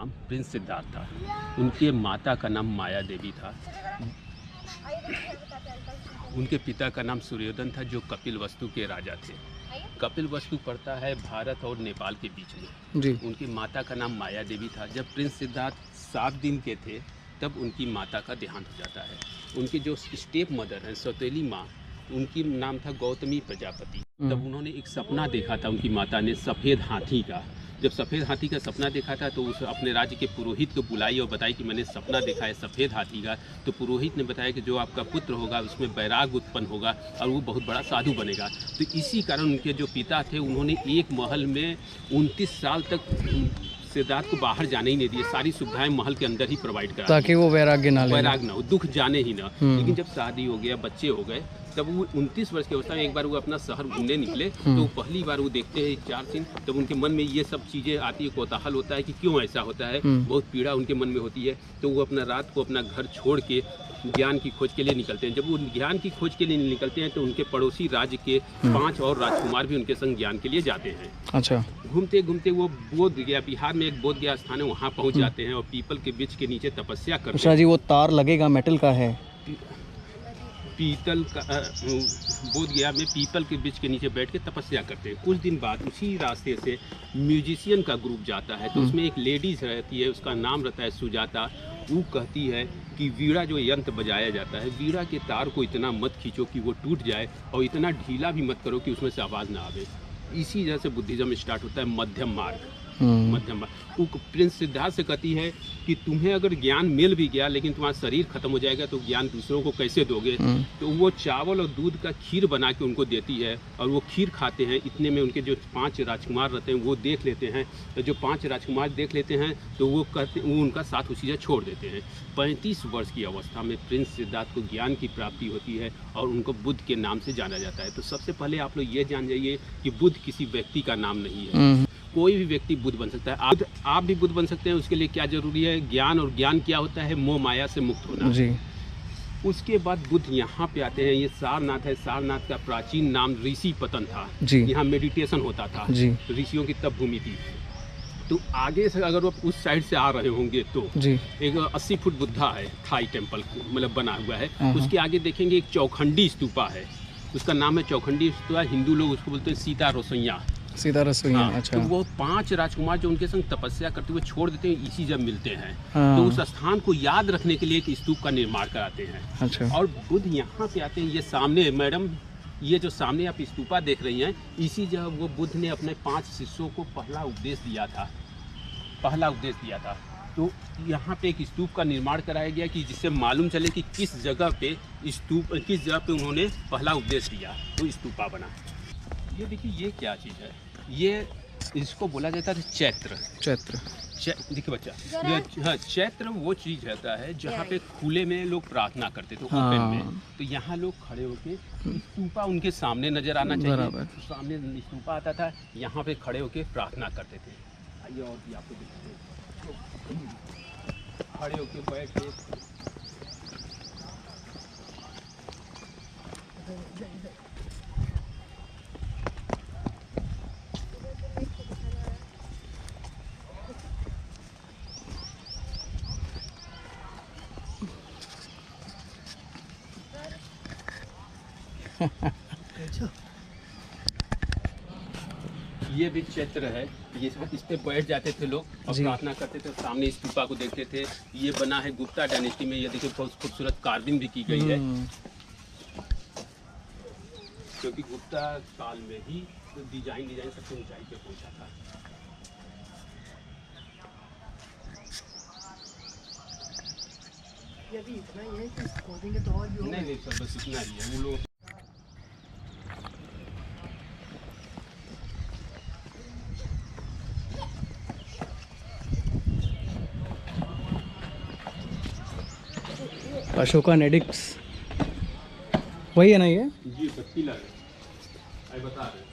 नाम प्रिंस सिद्धार्थ था। उनके माता का नाम माया देवी था। उनके पिता का नाम सूर्योधन था, जो कपिलवस्तु के राजा थे। कपिलवस्तु पड़ता है भारत और नेपाल के बीच में जी। उनकी माता का नाम माया देवी था। जब प्रिंस सिद्धार्थ 7 दिन के थे तब उनकी माता का देहांत हो जाता है। उनकी जो स्टेप मदर है, सौतेली माँ, उनकी नाम था गौतमी प्रजापति। तब उन्होंने एक सपना देखा था उनकी माता ने, सफ़ेद हाथी का। जब सफ़ेद हाथी का सपना देखा था तो उस अपने राज्य के पुरोहित को बुलाई और बताई कि मैंने सपना देखा है सफ़ेद हाथी का। तो पुरोहित ने बताया कि जो आपका पुत्र होगा उसमें वैराग उत्पन्न होगा और वो बहुत बड़ा साधु बनेगा। तो इसी कारण उनके जो पिता थे उन्होंने एक महल में 29 साल तक सिद्धार्थ को बाहर जाने ही नहीं दिए। सारी सुविधाएं महल के अंदर ही प्रोवाइड करा, ताकि वो वैराग्य ना हो, दुख जाने ही ना। लेकिन जब शादी हो गया, बच्चे हो गए, तब वो 29 वर्ष की अवस्था में एक बार वो अपना शहर घूमने निकले। तो पहली बार वो देखते हैं 4 दिन, तब उनके मन में ये सब चीज़ें आती है, कोताहल होता है कि क्यों ऐसा होता है, बहुत पीड़ा उनके मन में होती है। तो वो अपना रात को अपना घर छोड़ के ज्ञान की खोज के लिए निकलते हैं। जब वो ज्ञान की खोज के लिए निकलते हैं तो उनके पड़ोसी राज्य के 5 और राजकुमार भी उनके संग ज्ञान के लिए जाते हैं। अच्छा। घूमते घूमते वो बोध गया, बिहार में एक बोध गया स्थान है, वहाँ पहुँच जाते हैं और पीपल के वृक्ष के नीचे तपस्या करते हैं। अच्छा जी, वो तार लगेगा मेटल का है? पीतल का बोध गया में पीपल के वृक्ष के नीचे बैठ के तपस्या करते हैं। कुछ दिन बाद उसी रास्ते से म्यूजिशियन का ग्रुप जाता है। तो उसमें एक लेडीज रहती है, उसका नाम रहता है सुजाता। वो कहती है कि वीणा जो यंत्र बजाया जाता है, वीणा के तार को इतना मत खींचो कि वो टूट जाए और इतना ढीला भी मत करो कि उसमें से आवाज़ ना आवे। इसी वजह से बुद्धिज्म स्टार्ट होता है, मध्यम मार्ग। मध्यम मार्ग वो प्रिंस सिद्धार्थ से कहती है कि तुम्हें अगर ज्ञान मिल भी गया लेकिन तुम्हारा शरीर खत्म हो जाएगा तो ज्ञान दूसरों को कैसे दोगे। तो वो चावल और दूध का खीर बना के उनको देती है और वो खीर खाते हैं। इतने में उनके जो 5 राजकुमार रहते हैं वो देख लेते हैं। तो जो 5 राजकुमार देख लेते हैं तो वो उनका साथ उसी जगह छोड़ देते हैं। 35 वर्ष की अवस्था में प्रिंस सिद्धार्थ को ज्ञान की प्राप्ति होती है और उनको बुद्ध के नाम से जाना जाता है। तो सबसे पहले आप लोग ये जान जाइए कि बुद्ध किसी व्यक्ति का नाम नहीं है। कोई भी व्यक्ति बुद्ध बन सकता है। आप भी बुद्ध बन सकते हैं। उसके लिए क्या जरूरी है? ज्ञान। और ज्ञान क्या होता है? मोह माया से मुक्त होना जी। उसके बाद बुद्ध यहाँ पे आते हैं। ये सारनाथ है। सारनाथ का प्राचीन नाम ऋषि पतन था। यहाँ मेडिटेशन होता था, ऋषियों की तप भूमि थी। तो आगे से अगर आप उस साइड से आ रहे होंगे तो एक 80 फुट बुद्धा है, थाई टेम्पल मतलब बना हुआ है। उसके आगे देखेंगे एक चौखंडी स्तूपा है, उसका नाम है चौखंडी स्तूपा। हिंदू लोग उसको बोलते हैं सीता रसोइया। सीता रसोइया। अच्छा। तो वो 5 राजकुमार जो उनके संग तपस्या करते हुए छोड़ देते हैं, इसी जब मिलते हैं। तो उस स्थान को याद रखने के लिए एक स्तूप का निर्माण कराते हैं। अच्छा। और बुद्ध यहाँ पे आते हैं। ये सामने मैडम, ये जो सामने आप स्तूपा देख रही हैं, इसी जगह वो बुद्ध ने अपने 5 शिष्यों को पहला उपदेश दिया था। तो यहाँ पे एक स्तूप का निर्माण कराया गया कि जिससे मालूम चले कि किस जगह पे उन्होंने पहला उपदेश दिया, तो स्तूपा बना। ये देखिए, ये क्या चीज़ है? ये इसको बोला जाता है चैत्र। देखिए बच्चा, हाँ, चैत्र वो चीज़ रहता है जहाँ पे खुले में लोग प्रार्थना करते थे, ओपन में। तो यहाँ लोग खड़े होके, स्तूपा उनके सामने नजर आना चाहिए। सामने स्तूपा आता था, यहाँ पे खड़े होके प्रार्थना करते थे। आइए और भी आपको दिखाते हैं। खड़े होके बैठ के ये भी चैत्र है। ये इस पे बैठ जाते थे लोग और प्रार्थना करते थे, सामने स्तूपा को देखते थे। ये बना है गुप्ता डायनेस्टी में। ये देखिए बहुत खूबसूरत कार्विंग भी की गई है, क्योंकि गुप्ता काल में ही डिजाइन सबसे ऊंचाई पे पहुंचा था। यदि इतना ही है कि खोदेंगे तो और भी नहीं सर, बस इतना ही है। वो लोग अशोका नेडिक्स वही है ना? ये जी पिलर है, बता रहे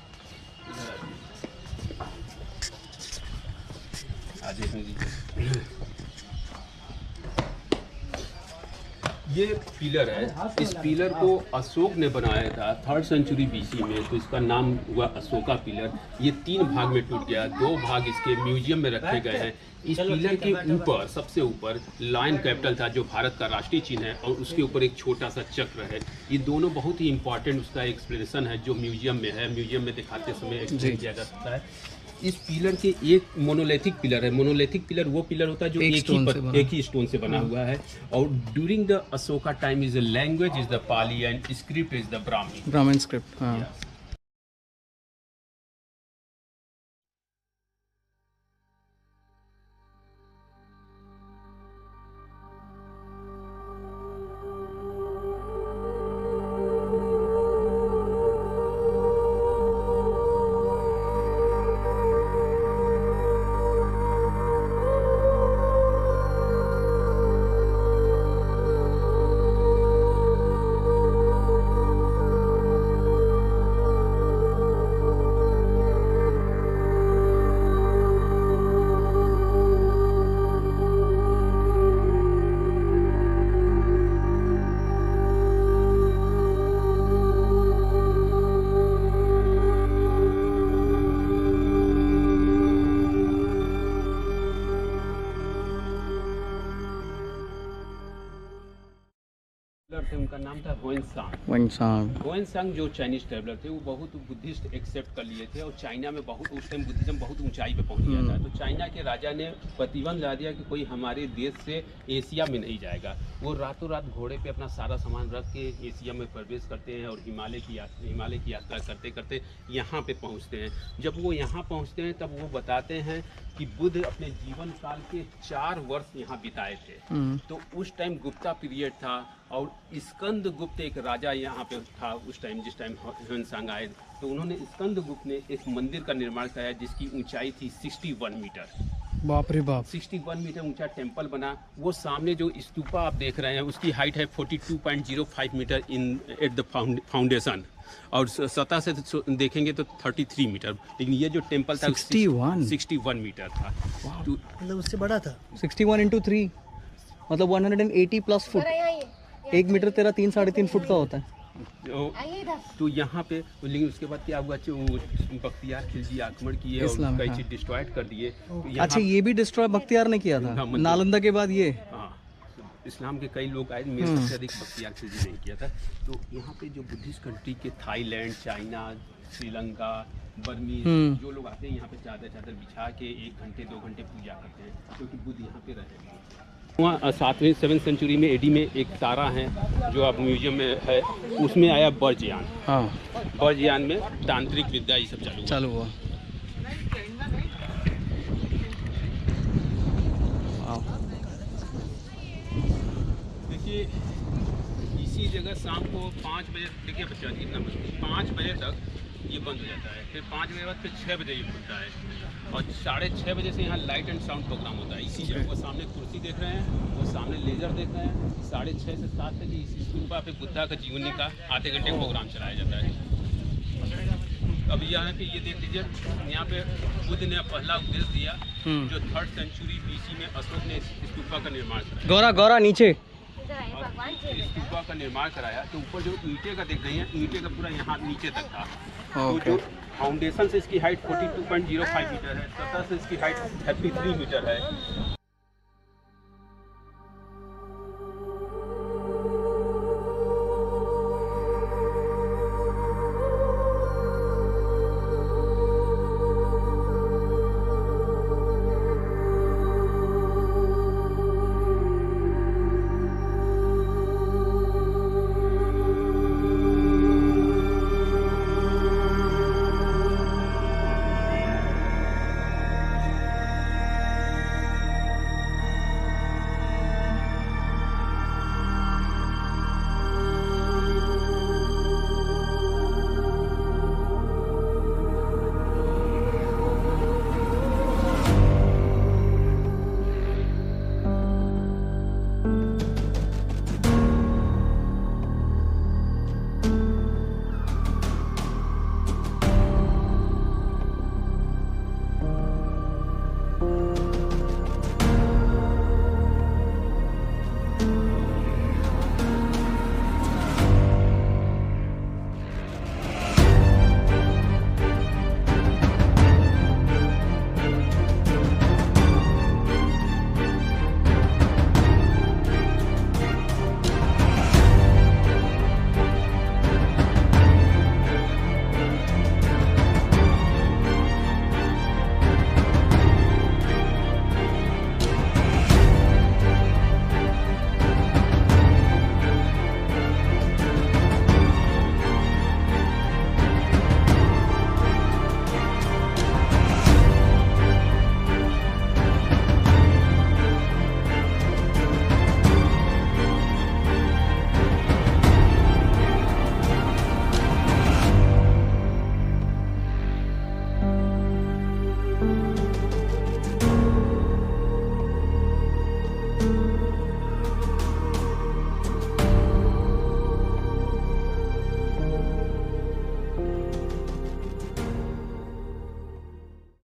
ये पिलर है, इस पिलर को अशोक ने बनाया था 3rd सेंचुरी BC में, तो इसका नाम हुआ अशोका पिलर। ये 3 भाग में टूट गया, 2 भाग इसके म्यूजियम में रखे गए हैं। इस पिलर के ऊपर, सबसे ऊपर लायन कैपिटल था जो भारत का राष्ट्रीय चिन्ह है, और उसके ऊपर एक छोटा सा चक्र है। ये दोनों बहुत ही इंपॉर्टेंट उसका एक्सप्लेनेशन है जो म्यूजियम में है, म्यूजियम में दिखाते समय एक्सप्लेन किया जा सकता है। इस पिलर के एक मोनोलिथिक पिलर है। मोनोलिथिक पिलर वो पिलर होता है जो एक ही स्टोन से बना हुआ है। और during the Ashoka time is the language is the Pali and script is the ब्राह्मण स्क्रिप्ट। हाँ। थे, उनका नाम था ह्वेनसांग। ह्वेनसांग जो चाइनीज ट्रैवलर थे, वो बहुत बुद्धिस्ट एक्सेप्ट कर लिए थे, और चाइना में बहुत उस टाइम बुद्धिज्म बहुत ऊंचाई पे पहुंच गया था। तो चाइना के राजा ने प्रतिबंध लगा दिया कि कोई हमारे देश से एशिया में नहीं जाएगा। वो रातों रात घोड़े पे अपना सारा सामान रख के एशिया में प्रवेश करते हैं और हिमालय की यात्रा करते करते यहाँ पे पहुँचते हैं। जब वो यहाँ पहुँचते हैं तब वो बताते हैं कि बुद्ध अपने जीवन काल के 4 वर्ष यहाँ बिताए थे। तो उस टाइम गुप्ता पीरियड था, और स्कंद गुप्त एक राजा यहाँ पे था उस टाइम, जिस टाइम ह्वेनसांग आए। तो उन्होंने स्कंद गुप्त ने एक मंदिर का निर्माण कराया जिसकी ऊंचाई थी 61 मीटर। बाप रे बाप। 61 मीटर ऊंचा टेम्पल बना। वो सामने जो स्तूपा आप देख रहे हैं उसकी हाइट है 42.05 मीटर एट द फाउंडेशन, और सतह से देखेंगे तो 33 मीटर। लेकिन ये जो टेम्पल था 61 मीटर था। तो मतलब उससे बड़ा था। 61 into 3 मतलब 180+ फुट। 1 मीटर तेरा 3-3.5 फुट का होता है। तो यहाँ पे, लेकिन उसके बाद क्या हुआ, बख्तियार खिलजी आक्रमण किए और कई चीज डिस्ट्रॉयड कर दिए। तो अच्छा, ये भी डिस्ट्रॉय बख्तियार ने किया था नालंदा के बाद। ये इस्लाम के कई लोग आए, मेरे सबसे अधिक बख्तियार खिलजी ने किया था। तो यहाँ पे जो बुद्धिस्ट कंट्री के थाईलैंड, चाइना, श्रीलंका, बर्मी, जो लोग आते हैं यहाँ पे चादर बिछा के 1 घंटे 2 घंटे पूजा करते हैं, क्योंकि बुद्ध यहाँ पे रहते हैं। वहाँ 7वीं सेंचुरी में AD में एक तारा है जो अब म्यूजियम में है, उसमें आया बर्जयान। हाँ, बर्जयान में तांत्रिक विद्या ये सब चालू हुआ। देखिए इसी जगह शाम को 5 बजे, देखिए बच्चा कितना 5 बजे तक ये बंद हो जाता है, फिर 5 बजे बाद फिर 6 बजे ये खुलता है, और 6:30 बजे से यहाँ लाइट एंड साउंड प्रोग्राम होता है। इसी जगह वो सामने कुर्सी देख रहे हैं, वो सामने लेजर देख रहे हैं। 6:30 से 7 तक इसी स्तूपा पे बुद्धा का जीवनी का आधे घंटे प्रोग्राम चलाया जाता है। अब यहाँ पे ये देख लीजिए, यहाँ पे बुद्ध ने पहला उपदेश दिया जो 3rd सेंचुरी BC में अशोक ने स्तूपा का निर्माण कराया। गौरा नीचे स्तूपा का निर्माण कराया। तो ऊपर जो ईंटे का देख रहे हैं, ईंटे का पूरा यहाँ नीचे तक था। तो जो फाउंडेशन से इसकी हाइट 42.05 मीटर है, सतह से इसकी हाइट 33 मीटर है।